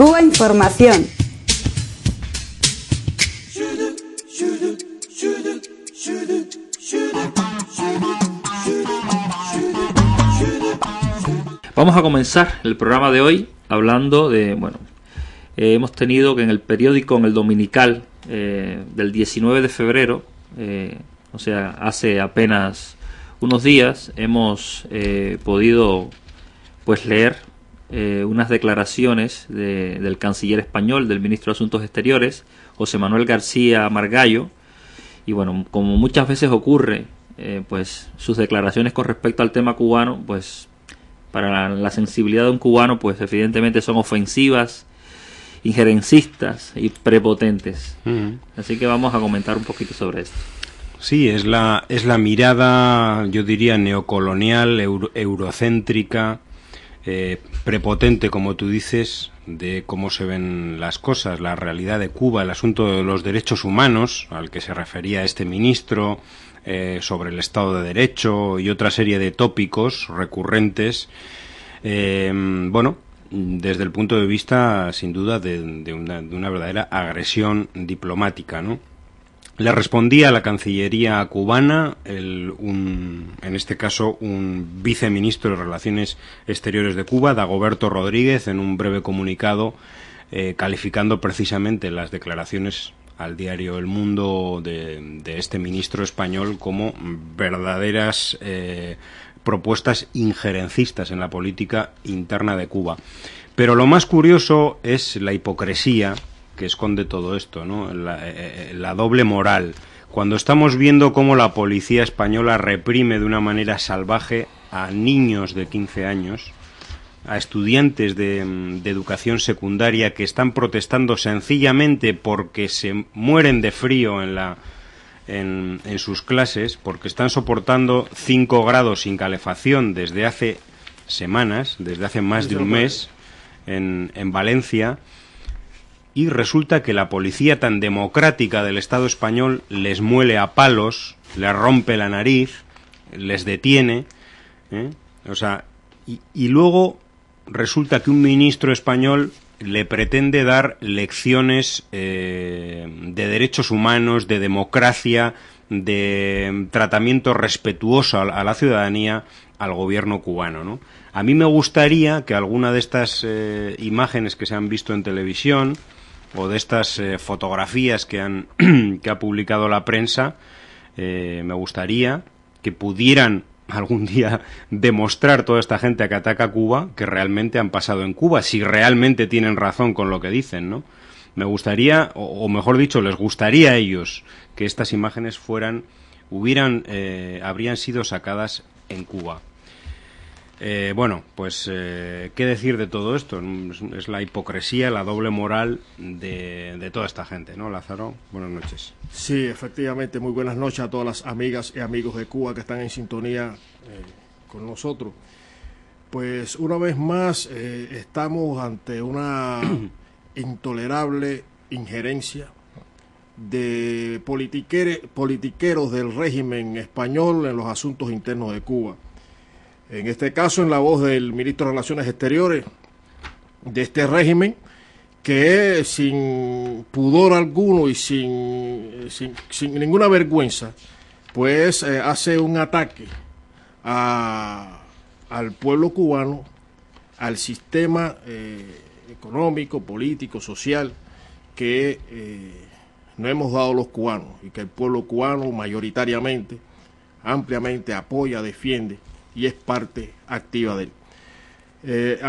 Cuba Información. Vamos a comenzar el programa de hoy hablando de, hemos tenido que en el periódico, en el Dominical, del 19 de febrero, o sea, hace apenas unos días, hemos podido pues leer unas declaraciones del canciller español, del ministro de Asuntos Exteriores, José Manuel García Margallo, y bueno, como muchas veces ocurre, pues sus declaraciones con respecto al tema cubano, pues para la sensibilidad de un cubano, pues evidentemente son ofensivas, injerencistas y prepotentes. Así que vamos a comentar un poquito sobre esto. Sí, es la mirada, yo diría, neocolonial, eurocéntrica, prepotente, como tú dices, de cómo se ven las cosas, la realidad de Cuba, el asunto de los derechos humanos, al que se refería este ministro, sobre el Estado de Derecho y otra serie de tópicos recurrentes, desde el punto de vista, sin duda, de una verdadera agresión diplomática, ¿no? Le respondía a la Cancillería cubana, en este caso un viceministro de Relaciones Exteriores de Cuba, Dagoberto Rodríguez, en un breve comunicado calificando precisamente las declaraciones al diario El Mundo de este ministro español como verdaderas propuestas injerencistas en la política interna de Cuba. Pero lo más curioso es la hipocresía que esconde todo esto, ¿no? La doble moral. Cuando estamos viendo cómo la policía española reprime de una manera salvaje a niños de 15 años, a estudiantes de educación secundaria que están protestando sencillamente porque se mueren de frío en sus clases, porque están soportando 5 grados sin calefacción desde hace semanas, desde hace más de un mes, en Valencia, y resulta que la policía tan democrática del Estado español les muele a palos, les rompe la nariz, les detiene, o sea, y luego resulta que un ministro español le pretende dar lecciones de derechos humanos, de democracia, de tratamiento respetuoso a la ciudadanía al gobierno cubano, ¿no? A mí me gustaría que alguna de estas imágenes que se han visto en televisión o de estas fotografías que ha publicado la prensa, me gustaría que pudieran algún día demostrar toda esta gente que ataca a Cuba que realmente han pasado en Cuba, si realmente tienen razón con lo que dicen, ¿no? Me gustaría, o mejor dicho, les gustaría a ellos que estas imágenes habrían sido sacadas en Cuba. ¿Qué decir de todo esto? Es la hipocresía, la doble moral de toda esta gente, ¿no, Lázaro? Buenas noches. Sí, efectivamente, muy buenas noches a todas las amigas y amigos de Cuba que están en sintonía con nosotros. Pues una vez más estamos ante una intolerable injerencia de politiqueros del régimen español en los asuntos internos de Cuba. En este caso, en la voz del ministro de Relaciones Exteriores de este régimen, que sin pudor alguno y sin ninguna vergüenza, pues hace un ataque al pueblo cubano, al sistema económico, político, social que nos hemos dado los cubanos y que el pueblo cubano mayoritariamente, ampliamente apoya, defiende y es parte activa de él.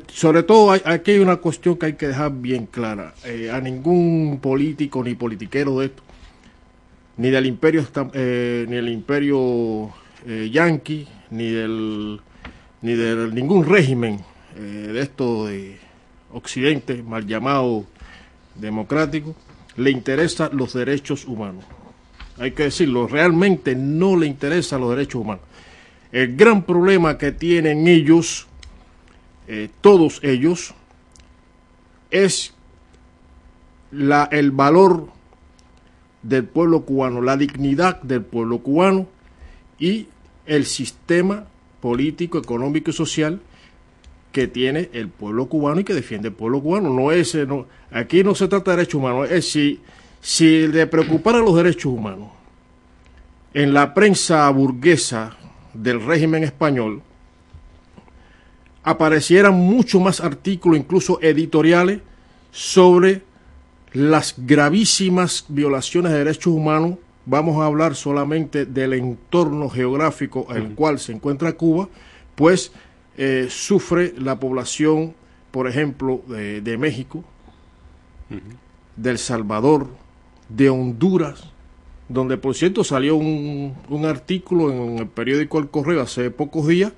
Sobre todo aquí hay una cuestión que hay que dejar bien clara. A ningún político ni politiquero de esto, ni del imperio yanqui, ni del ningún régimen de esto de Occidente, mal llamado democrático, le interesan los derechos humanos. Hay que decirlo, realmente no le interesan los derechos humanos. El gran problema que tienen ellos, todos ellos, es el valor del pueblo cubano, la dignidad del pueblo cubano y el sistema político, económico y social que tiene el pueblo cubano y que defiende el pueblo cubano. No es, aquí no se trata de derechos humanos, es si le preocuparan los derechos humanos en la prensa burguesa del régimen español, aparecieran mucho más artículos, incluso editoriales, sobre las gravísimas violaciones de derechos humanos. Vamos a hablar solamente del entorno geográfico en el cual se encuentra Cuba, pues sufre la población, por ejemplo, de México, de El Salvador, de Honduras, donde por cierto salió un artículo en el periódico El Correo hace pocos días,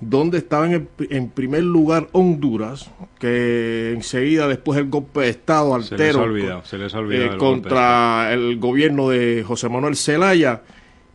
donde estaba en primer lugar Honduras, que enseguida después del golpe de Estado altero se les ha olvidado contra el gobierno de José Manuel Zelaya,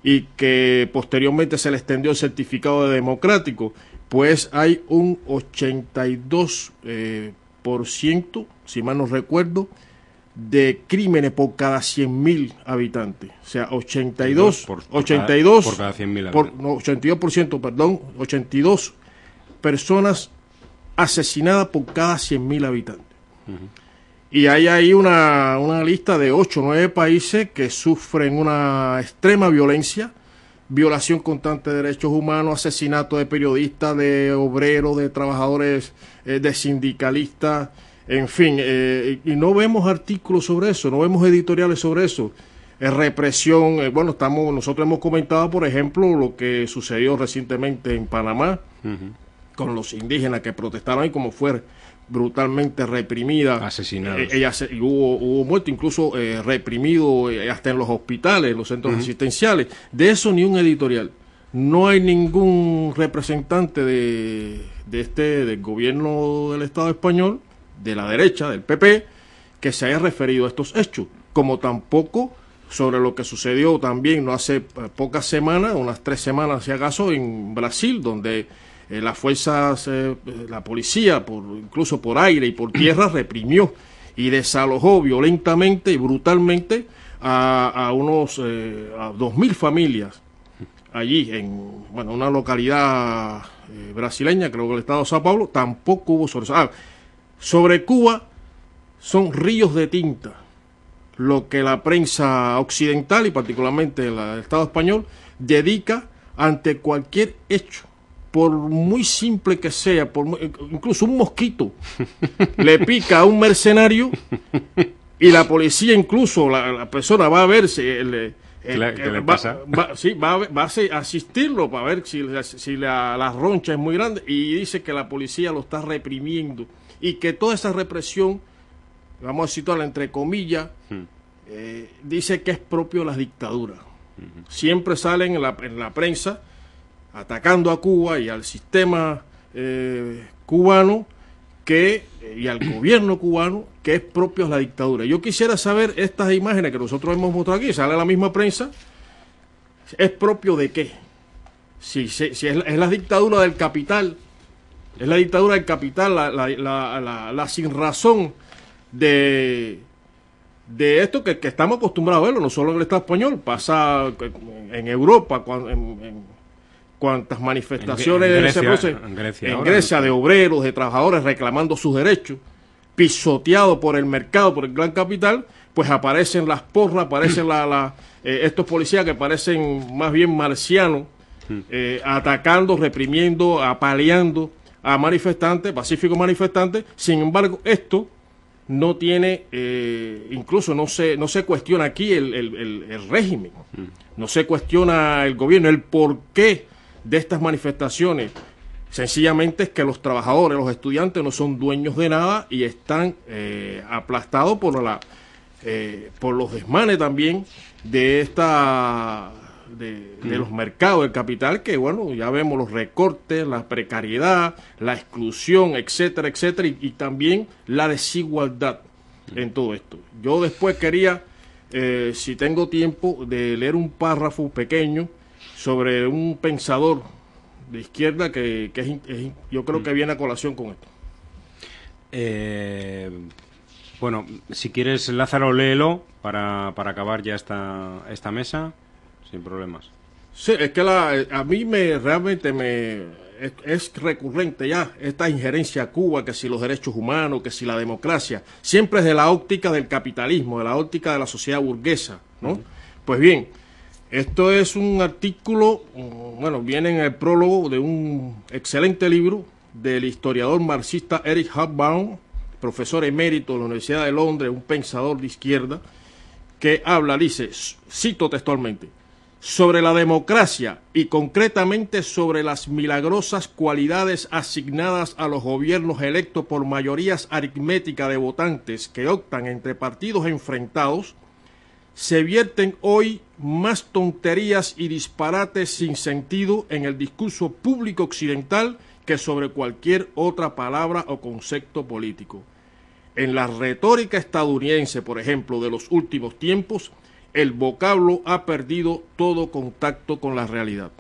y que posteriormente se le extendió el certificado de democrático, pues hay un 82%, si mal no recuerdo, de crímenes por cada 100.000 habitantes. O sea, 82 por cada 100.000 habitantes. 82%, perdón, 82 personas asesinadas por cada 100.000 habitantes. Y hay ahí una lista de 8 o 9 países que sufren una extrema violencia, violación constante de derechos humanos, asesinato de periodistas, de obreros, de trabajadores, de sindicalistas, en fin, y no vemos artículos sobre eso, no vemos editoriales sobre eso. Represión, bueno, nosotros hemos comentado, por ejemplo, lo que sucedió recientemente en Panamá, con los indígenas que protestaron y como fue brutalmente reprimida, asesinados. Hubo muerto, incluso reprimido hasta en los hospitales, en los centros asistenciales. De eso ni un editorial. No hay ningún representante del gobierno del Estado español, de la derecha, del PP, que se haya referido a estos hechos, como tampoco sobre lo que sucedió también no hace pocas semanas, unas 3 semanas si acaso, en Brasil, donde las fuerzas, la policía, incluso por aire y por tierra, reprimió y desalojó violentamente y brutalmente a 2.000 familias allí en una localidad brasileña, creo que el estado de Sao Paulo. Tampoco hubo sobre Cuba son ríos de tinta lo que la prensa occidental y particularmente el Estado español dedica ante cualquier hecho, por muy simple que sea, incluso un mosquito le pica a un mercenario y la policía, incluso la persona va a ver si ¿Qué le pasa? Va a asistirlo para ver si la roncha es muy grande, y dice que la policía lo está reprimiendo y que toda esa represión, vamos a situarla entre comillas, dice que es propio de las dictaduras. Siempre salen en la prensa atacando a Cuba y al sistema cubano y al gobierno cubano, que es propio de la dictadura. Yo quisiera saber, estas imágenes que nosotros hemos mostrado aquí, sale la misma prensa, ¿es propio de qué? Si es la dictadura del capital, es la dictadura del capital, la sinrazón de esto que estamos acostumbrados a verlo, no solo en el Estado español, pasa en Europa, cuantas manifestaciones en Grecia de obreros, de trabajadores reclamando sus derechos, pisoteados por el mercado, por el gran capital, pues aparecen las porras, aparecen estos policías que parecen más bien marcianos, atacando, reprimiendo, apaleando a manifestantes, pacíficos manifestantes. Sin embargo, esto no tiene, incluso no se cuestiona aquí el régimen, no se cuestiona el gobierno, el porqué de estas manifestaciones. Sencillamente es que los trabajadores, los estudiantes no son dueños de nada y están aplastados por los desmanes también de los mercados del capital, que bueno, ya vemos los recortes, la precariedad, la exclusión, etcétera, etcétera, y también la desigualdad en todo esto. Yo después quería, si tengo tiempo, de leer un párrafo pequeño sobre un pensador de izquierda que yo creo que viene a colación con esto. Bueno, si quieres, Lázaro, léelo para acabar ya esta mesa, sin problemas. Sí, es que a mí realmente es recurrente ya esta injerencia a Cuba, que si los derechos humanos, que si la democracia, siempre es de la óptica del capitalismo, de la óptica de la sociedad burguesa, ¿no? Pues bien, esto es un artículo, bueno, viene en el prólogo de un excelente libro del historiador marxista Eric Hobsbawm, profesor emérito de la Universidad de Londres, un pensador de izquierda, que habla, dice, cito textualmente, sobre la democracia y concretamente sobre las milagrosas cualidades asignadas a los gobiernos electos por mayorías aritméticas de votantes que optan entre partidos enfrentados, se vierten hoy más tonterías y disparates sin sentido en el discurso público occidental que sobre cualquier otra palabra o concepto político. En la retórica estadounidense, por ejemplo, de los últimos tiempos, el vocablo ha perdido todo contacto con la realidad.